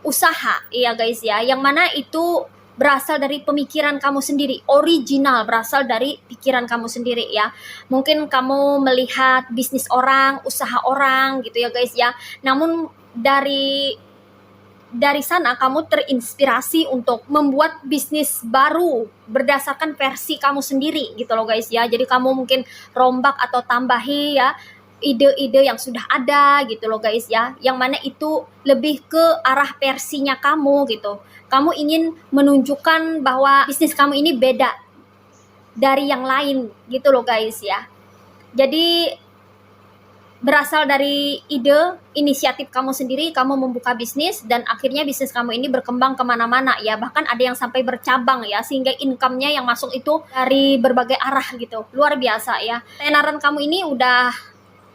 usaha ya guys ya, yang mana itu berasal dari pemikiran kamu sendiri, original, berasal dari pikiran kamu sendiri ya. Mungkin kamu melihat bisnis orang, usaha orang gitu ya guys ya, namun dari sana kamu terinspirasi untuk membuat bisnis baru berdasarkan versi kamu sendiri gitu loh guys ya. Jadi kamu mungkin rombak atau tambahi ya ide-ide yang sudah ada gitu loh guys ya, yang mana itu lebih ke arah versinya kamu gitu. Kamu ingin menunjukkan bahwa bisnis kamu ini beda dari yang lain gitu loh guys ya. Jadi berasal dari ide, inisiatif kamu sendiri, kamu membuka bisnis, dan akhirnya bisnis kamu ini berkembang kemana-mana ya. Bahkan ada yang sampai bercabang ya, sehingga income-nya yang masuk itu dari berbagai arah gitu. Luar biasa ya. Tenaran kamu ini udah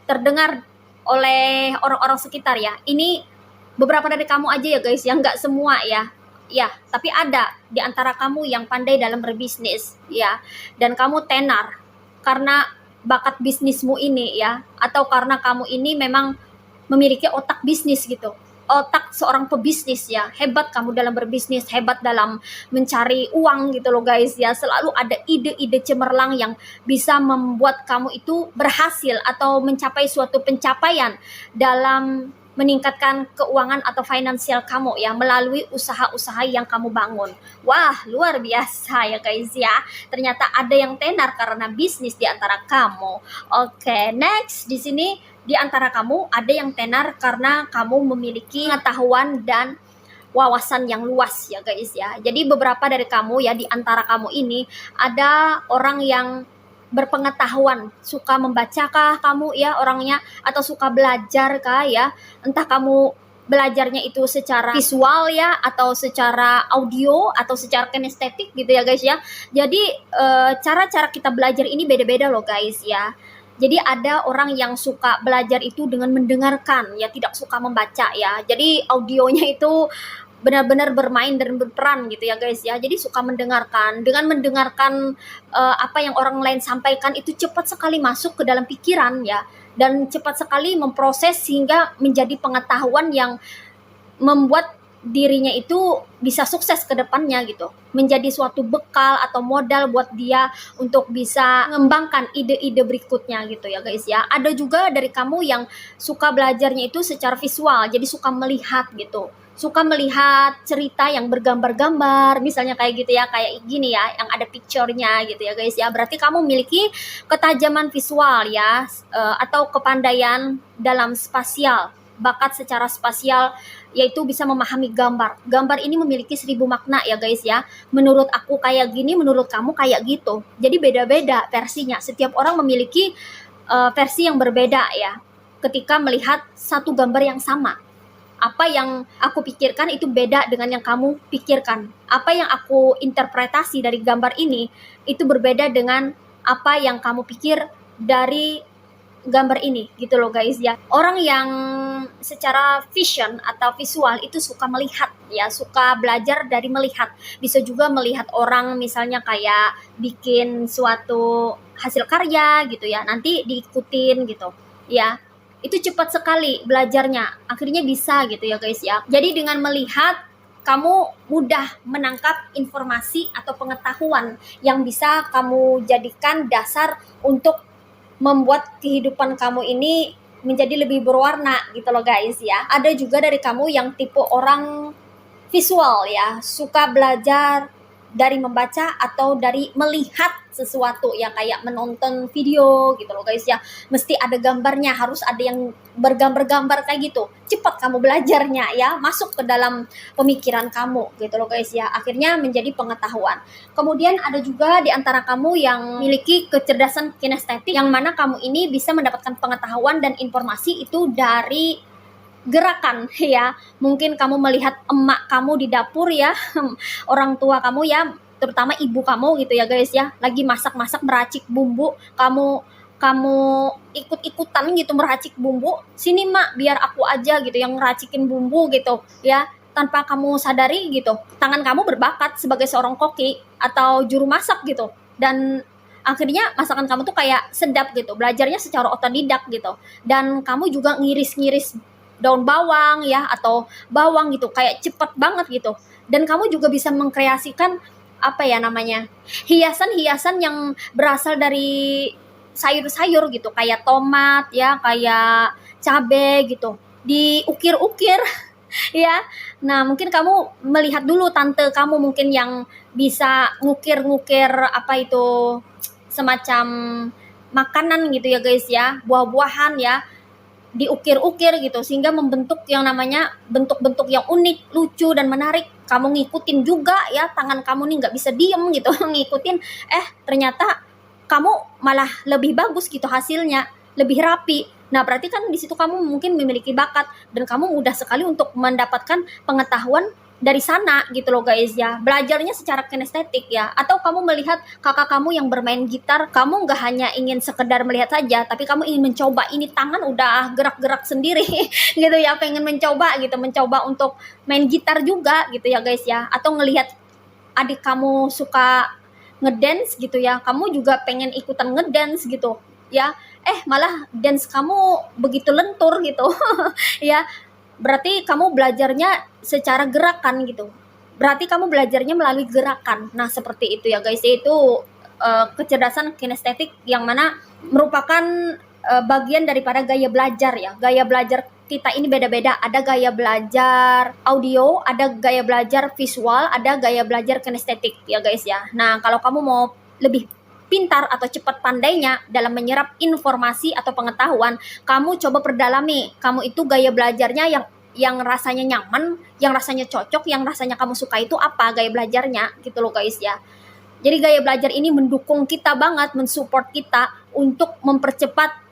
terdengar oleh orang-orang sekitar ya. Ini beberapa dari kamu aja ya guys, yang nggak semua ya. Ya, tapi ada di antara kamu yang pandai dalam berbisnis ya. Dan kamu tenar karena bakat bisnismu ini ya, atau karena kamu ini memang memiliki otak bisnis gitu. otak seorang pebisnis ya. Hebat kamu dalam berbisnis, hebat dalam mencari uang gitu loh guys ya. Selalu ada ide-ide cemerlang yang bisa membuat kamu itu berhasil atau mencapai suatu pencapaian dalam meningkatkan keuangan atau finansial kamu ya melalui usaha-usaha yang kamu bangun. Wah, luar biasa ya guys ya. Ternyata ada yang tenar karena bisnis di antara kamu. Oke, next di sini di antara kamu ada yang tenar karena kamu memiliki pengetahuan dan wawasan yang luas ya guys ya. Jadi beberapa dari kamu ya di antara kamu ini ada orang yang berpengetahuan, suka membacakah kamu ya orangnya atau suka belajar kah ya? Entah kamu belajarnya itu secara visual ya atau secara audio atau secara kinestetik gitu ya guys ya. Jadi cara-cara kita belajar ini beda-beda loh guys ya. Jadi ada orang yang suka belajar itu dengan mendengarkan ya, tidak suka membaca ya. Jadi audionya itu benar-benar bermain dan berperan gitu ya guys ya. Jadi suka mendengarkan. Dengan mendengarkan apa yang orang lain sampaikan itu cepat sekali masuk ke dalam pikiran ya. Dan cepat sekali memproses sehingga menjadi pengetahuan yang membuat dirinya itu bisa sukses ke depannya gitu. Menjadi suatu bekal atau modal buat dia untuk bisa mengembangkan ide-ide berikutnya gitu ya guys ya. Ada juga dari kamu yang suka belajarnya itu secara visual, jadi suka melihat gitu. Suka melihat cerita yang bergambar-gambar, misalnya kayak gitu ya, kayak gini ya, yang ada picture-nya gitu ya guys ya. Berarti kamu memiliki ketajaman visual ya, atau kepandaian dalam spasial, bakat secara spasial, yaitu bisa memahami gambar. Gambar ini memiliki 1000 makna ya guys ya. Menurut aku kayak gini, menurut kamu kayak gitu. Jadi beda-beda versinya. Setiap orang memiliki versi yang berbeda ya. Ketika melihat satu gambar yang sama. Apa yang aku pikirkan itu beda dengan yang kamu pikirkan. Apa yang aku interpretasi dari gambar ini itu berbeda dengan apa yang kamu pikir dari gambar ini gitu loh guys ya. Orang yang secara vision atau visual itu suka melihat ya, suka belajar dari melihat. Bisa juga melihat orang misalnya kayak bikin suatu hasil karya gitu ya, nanti diikutin gitu ya. Itu cepat sekali belajarnya, akhirnya bisa gitu ya guys ya. Jadi dengan melihat kamu mudah menangkap informasi atau pengetahuan yang bisa kamu jadikan dasar untuk membuat kehidupan kamu ini menjadi lebih berwarna gitu loh guys ya. Ada juga dari kamu yang tipe orang visual ya, suka belajar dari membaca atau dari melihat sesuatu ya, kayak menonton video gitu loh guys ya. Mesti ada gambarnya, harus ada yang bergambar-gambar kayak gitu. Cepat kamu belajarnya ya, masuk ke dalam pemikiran kamu gitu loh guys ya. Akhirnya menjadi pengetahuan. Kemudian ada juga di antara kamu yang memiliki kecerdasan kinestetik, yang mana kamu ini bisa mendapatkan pengetahuan dan informasi itu dari gerakan ya. Mungkin kamu melihat emak kamu di dapur ya, orang tua kamu ya, terutama ibu kamu gitu ya guys ya, lagi masak-masak meracik bumbu, kamu ikut-ikutan gitu meracik bumbu. Sini mak, biar aku aja gitu yang ngeracikin bumbu gitu ya. Tanpa kamu sadari gitu, tangan kamu berbakat sebagai seorang koki atau juru masak gitu. Dan akhirnya masakan kamu tuh kayak sedap gitu, belajarnya secara otodidak gitu. Dan kamu juga ngiris-ngiris daun bawang ya atau bawang gitu, kayak cepet banget gitu. Dan kamu juga bisa mengkreasikan apa ya namanya, hiasan-hiasan yang berasal dari sayur-sayur gitu, kayak tomat ya, kayak cabe gitu, diukir-ukir ya. Nah mungkin kamu melihat dulu tante kamu mungkin yang bisa ngukir-ngukir apa itu, semacam makanan gitu ya guys ya, buah-buahan ya, diukir-ukir gitu sehingga membentuk yang namanya bentuk-bentuk yang unik, lucu dan menarik. Kamu ngikutin juga ya, tangan kamu nih nggak bisa diem gitu ngikutin. Ternyata kamu malah lebih bagus gitu hasilnya, lebih rapi. Nah berarti kan di situ kamu mungkin memiliki bakat dan kamu mudah sekali untuk mendapatkan pengetahuan dari sana gitu loh guys ya. Belajarnya secara kinestetik ya. Atau kamu melihat kakak kamu yang bermain gitar, kamu nggak hanya ingin sekedar melihat saja, tapi kamu ingin mencoba. Ini tangan udah gerak-gerak sendiri gitu ya, pengen mencoba gitu, mencoba untuk main gitar juga gitu ya guys ya. Atau ngelihat adik kamu suka ngedance gitu ya, kamu juga pengen ikutan ngedance gitu ya. Malah dance kamu begitu lentur gitu ya. berarti kamu belajarnya secara gerakan gitu. Berarti kamu belajarnya melalui gerakan. Nah, seperti itu ya guys, yaitu kecerdasan kinestetik yang mana merupakan bagian daripada gaya belajar ya. Gaya belajar kita ini beda-beda. Ada gaya belajar audio, ada gaya belajar visual, ada gaya belajar kinestetik ya guys ya. Nah, kalau kamu mau lebih pintar atau cepat pandainya dalam menyerap informasi atau pengetahuan, kamu coba perdalami. Kamu itu gaya belajarnya yang rasanya nyaman, yang rasanya cocok, yang rasanya kamu suka itu apa gaya belajarnya gitu loh guys ya. Jadi gaya belajar ini mendukung kita banget, mensupport kita untuk mempercepat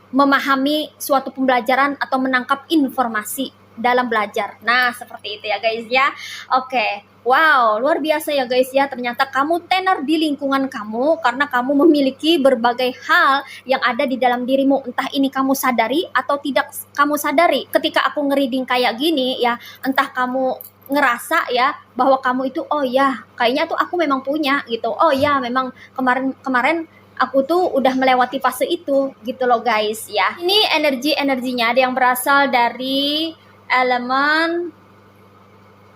memahami suatu pembelajaran atau menangkap informasi dalam belajar. Nah, seperti itu ya guys ya. Oke. Wow, luar biasa ya guys ya. Ternyata kamu tenar di lingkungan kamu karena kamu memiliki berbagai hal yang ada di dalam dirimu. Entah ini kamu sadari atau tidak kamu sadari. Ketika aku ngereading kayak gini ya, entah kamu ngerasa ya bahwa kamu itu oh ya, kayaknya tuh aku memang punya gitu. Oh ya, memang kemarin aku tuh udah melewati fase itu gitu loh guys ya. Ini energinya ada yang berasal dari elemen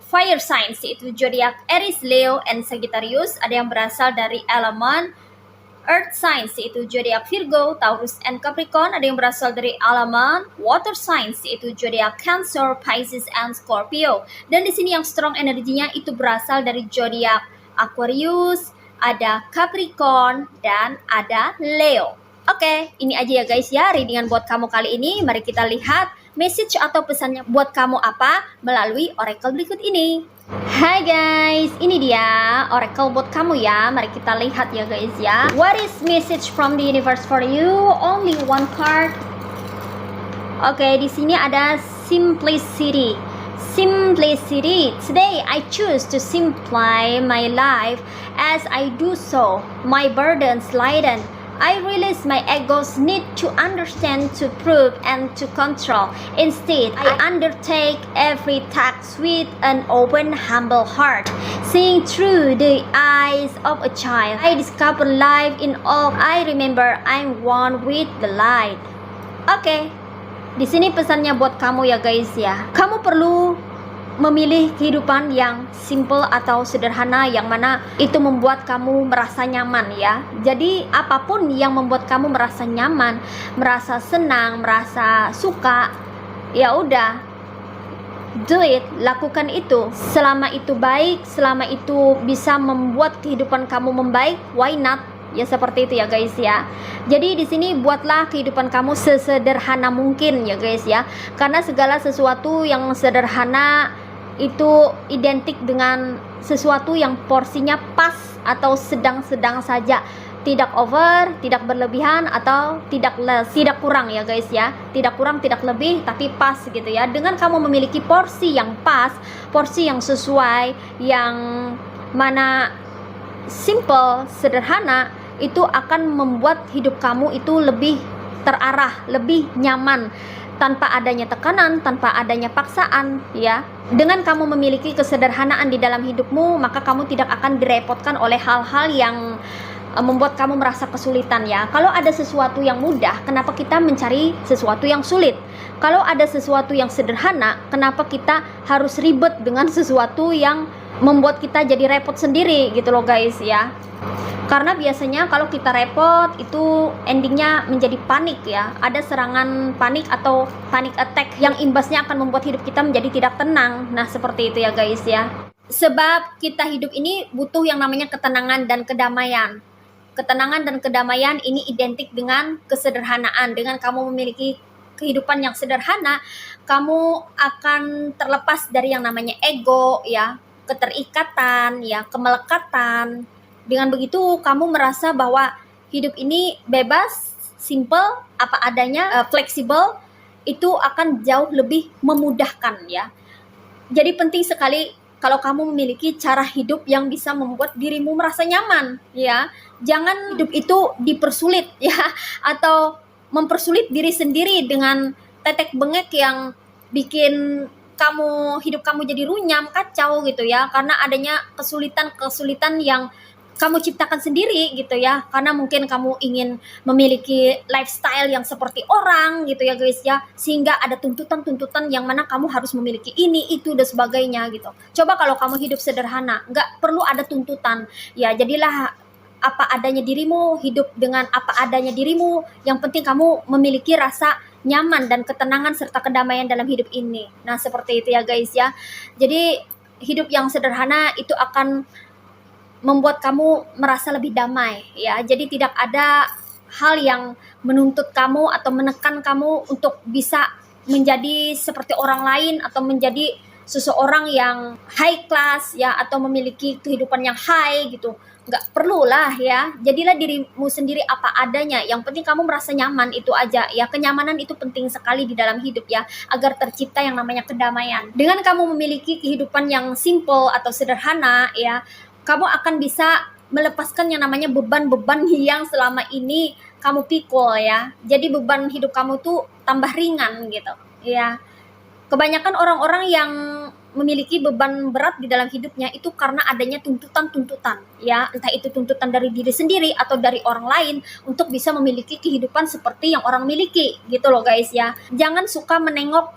fire signs, yaitu zodiak Aries, Leo, and Sagittarius. Ada yang berasal dari elemen earth signs, yaitu zodiak Virgo, Taurus, and Capricorn. Ada yang berasal dari elemen water signs, yaitu zodiak Cancer, Pisces, and Scorpio. Dan di sini yang strong energinya itu berasal dari zodiak Aquarius, ada Capricorn, dan ada Leo. Oke, ini aja ya guys ya readingan buat kamu kali ini. Mari kita lihat message atau pesannya buat kamu apa melalui oracle berikut ini. Hai guys, ini dia oracle buat kamu ya. Mari kita lihat ya guys ya. What is message from the universe for you? Only one card. Oke, di sini ada simplicity. Simplicity. Today I choose to simplify my life. As I do so, my burdens lighten. I release my ego's need to understand, to prove, and to control. Instead, I undertake every task with an open, humble heart. Seeing through the eyes of a child, I discover life in all. I remember I'm one with the light. Oke, di sini pesannya buat kamu ya guys ya. Kamu perlu memilih kehidupan yang simple atau sederhana yang mana itu membuat kamu merasa nyaman ya. Jadi apapun yang membuat kamu merasa nyaman, merasa senang, merasa suka, ya udah do it, lakukan itu. Selama itu baik, selama itu bisa membuat kehidupan kamu membaik, why not? Ya seperti itu ya guys ya. Jadi di sini buatlah kehidupan kamu sesederhana mungkin ya guys ya. Karena segala sesuatu yang sederhana itu identik dengan sesuatu yang porsinya pas atau sedang-sedang saja, tidak over, tidak berlebihan atau tidak less, tidak kurang ya guys ya, tidak kurang tidak lebih tapi pas gitu ya. Dengan kamu memiliki porsi yang pas, porsi yang sesuai, yang mana simple, sederhana, itu akan membuat hidup kamu itu lebih terarah, lebih nyaman, tanpa adanya tekanan, tanpa adanya paksaan ya. Dengan kamu memiliki kesederhanaan di dalam hidupmu, maka kamu tidak akan direpotkan oleh hal-hal yang membuat kamu merasa kesulitan ya. Kalau ada sesuatu yang mudah, kenapa kita mencari sesuatu yang sulit? Kalau ada sesuatu yang sederhana, kenapa kita harus ribet dengan sesuatu yang membuat kita jadi repot sendiri gitu loh guys ya. Karena biasanya kalau kita repot itu endingnya menjadi panik ya. Ada serangan panik atau panic attack yang imbasnya akan membuat hidup kita menjadi tidak tenang. Nah seperti itu ya guys ya. Sebab kita hidup ini butuh yang namanya ketenangan dan kedamaian. Ketenangan dan kedamaian ini identik dengan kesederhanaan. Dengan kamu memiliki kehidupan yang sederhana, kamu akan terlepas dari yang namanya ego ya, keterikatan ya, kemelekatan. Dengan begitu kamu merasa bahwa hidup ini bebas, simple, apa adanya, fleksibel, itu akan jauh lebih memudahkan ya. Jadi penting sekali kalau kamu memiliki cara hidup yang bisa membuat dirimu merasa nyaman ya. Jangan hidup itu dipersulit ya, atau mempersulit diri sendiri dengan tetek bengek yang bikin hidup kamu jadi runyam, kacau gitu ya, karena adanya kesulitan-kesulitan yang kamu ciptakan sendiri gitu ya, karena mungkin kamu ingin memiliki lifestyle yang seperti orang gitu ya guys ya, sehingga ada tuntutan-tuntutan yang mana kamu harus memiliki ini, itu, dan sebagainya gitu. Coba kalau kamu hidup sederhana, nggak perlu ada tuntutan, ya jadilah apa adanya dirimu, hidup dengan apa adanya dirimu, yang penting kamu memiliki rasa nyaman dan ketenangan serta kedamaian dalam hidup ini. Nah seperti itu ya guys ya, jadi hidup yang sederhana itu akan membuat kamu merasa lebih damai ya. Jadi tidak ada hal yang menuntut kamu atau menekan kamu untuk bisa menjadi seperti orang lain atau menjadi seseorang yang high class ya, atau memiliki kehidupan yang high gitu. Nggak perlu lah ya, jadilah dirimu sendiri apa adanya, yang penting kamu merasa nyaman, itu aja ya. Kenyamanan itu penting sekali di dalam hidup ya, agar tercipta yang namanya kedamaian. Dengan kamu memiliki kehidupan yang simple atau sederhana ya, kamu akan bisa melepaskan yang namanya beban-beban yang selama ini kamu pikul ya. Jadi beban hidup kamu tuh tambah ringan gitu ya. Kebanyakan orang-orang yang memiliki beban berat di dalam hidupnya itu karena adanya tuntutan-tuntutan ya, entah itu tuntutan dari diri sendiri atau dari orang lain untuk bisa memiliki kehidupan seperti yang orang miliki gitu loh guys ya. Jangan suka menengok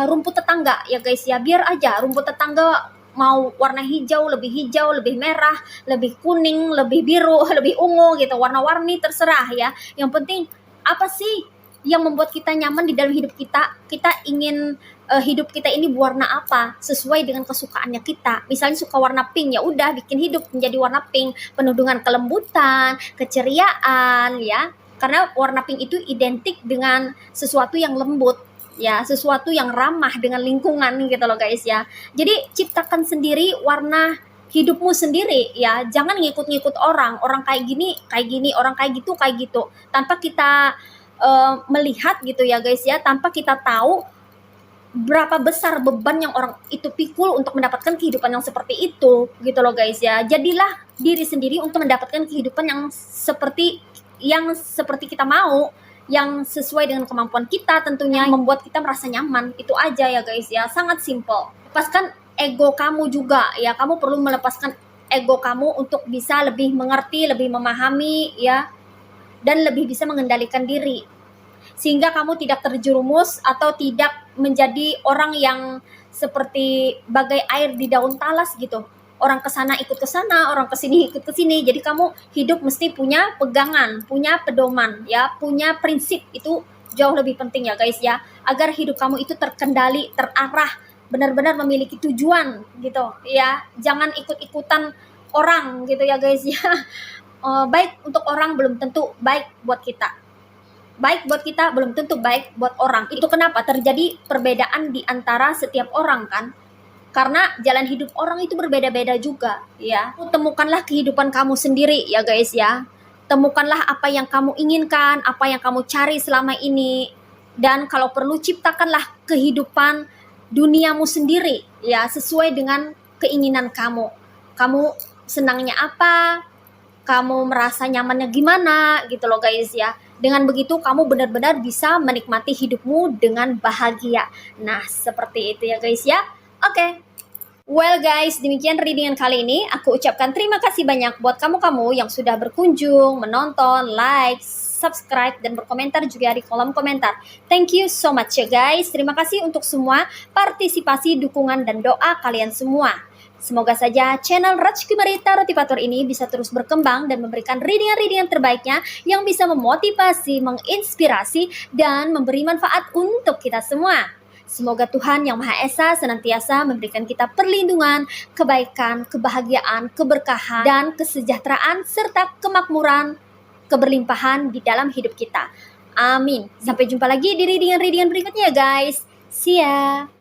rumput tetangga ya guys ya, biar aja rumput tetangga mau warna hijau, lebih merah, lebih kuning, lebih biru, lebih ungu gitu, warna-warni terserah ya. Yang penting apa sih yang membuat kita nyaman di dalam hidup kita? Kita ingin hidup kita ini berwarna apa sesuai dengan kesukaannya kita. Misalnya suka warna pink, ya udah bikin hidup menjadi warna pink, penuh dengan kelembutan, keceriaan ya. Karena warna pink itu identik dengan sesuatu yang lembut ya, sesuatu yang ramah dengan lingkungan gitu loh guys ya. Jadi ciptakan sendiri warna hidupmu sendiri ya, jangan ngikut-ngikut orang kayak gini, orang kayak gitu, tanpa kita melihat gitu ya guys ya, tanpa kita tahu berapa besar beban yang orang itu pikul untuk mendapatkan kehidupan yang seperti itu gitu loh guys ya. Jadilah diri sendiri untuk mendapatkan kehidupan yang seperti kita mau, yang sesuai dengan kemampuan kita tentunya, membuat kita merasa nyaman. Itu aja ya guys ya, sangat simple. Lepaskan ego kamu juga ya, kamu perlu melepaskan ego kamu untuk bisa lebih mengerti, lebih memahami ya, dan lebih bisa mengendalikan diri, sehingga kamu tidak terjerumus atau tidak menjadi orang yang seperti bagai air di daun talas gitu. Orang kesana ikut kesana, orang kesini ikut kesini. Jadi kamu hidup mesti punya pegangan, punya pedoman ya, punya prinsip. Itu jauh lebih penting ya guys ya, agar hidup kamu itu terkendali, terarah, benar-benar memiliki tujuan gitu ya. Jangan ikut-ikutan orang gitu ya guys ya. Baik untuk orang belum tentu baik buat kita, baik buat kita belum tentu baik buat orang. Itu kenapa terjadi perbedaan di antara setiap orang kan, karena jalan hidup orang itu berbeda-beda juga ya. Temukanlah kehidupan kamu sendiri ya guys ya, temukanlah apa yang kamu inginkan, apa yang kamu cari selama ini, dan kalau perlu ciptakanlah kehidupan duniamu sendiri ya, sesuai dengan keinginan kamu. Kamu senangnya apa, kamu merasa nyamannya gimana gitu loh guys ya. Dengan begitu kamu benar-benar bisa menikmati hidupmu dengan bahagia. Nah seperti itu ya guys ya. Oke. Well guys, demikian readingan kali ini. Aku ucapkan terima kasih banyak buat kamu-kamu yang sudah berkunjung, menonton, like, subscribe, dan berkomentar juga di kolom komentar. Thank you so much ya guys. Terima kasih untuk semua partisipasi, dukungan, dan doa kalian semua. Semoga saja channel Rajkumari Tarot Tipator ini bisa terus berkembang dan memberikan readingan-readingan terbaiknya yang bisa memotivasi, menginspirasi, dan memberi manfaat untuk kita semua. Semoga Tuhan Yang Maha Esa senantiasa memberikan kita perlindungan, kebaikan, kebahagiaan, keberkahan, dan kesejahteraan, serta kemakmuran, keberlimpahan di dalam hidup kita. Amin. Sampai jumpa lagi di readingan-readingan berikutnya guys. See ya.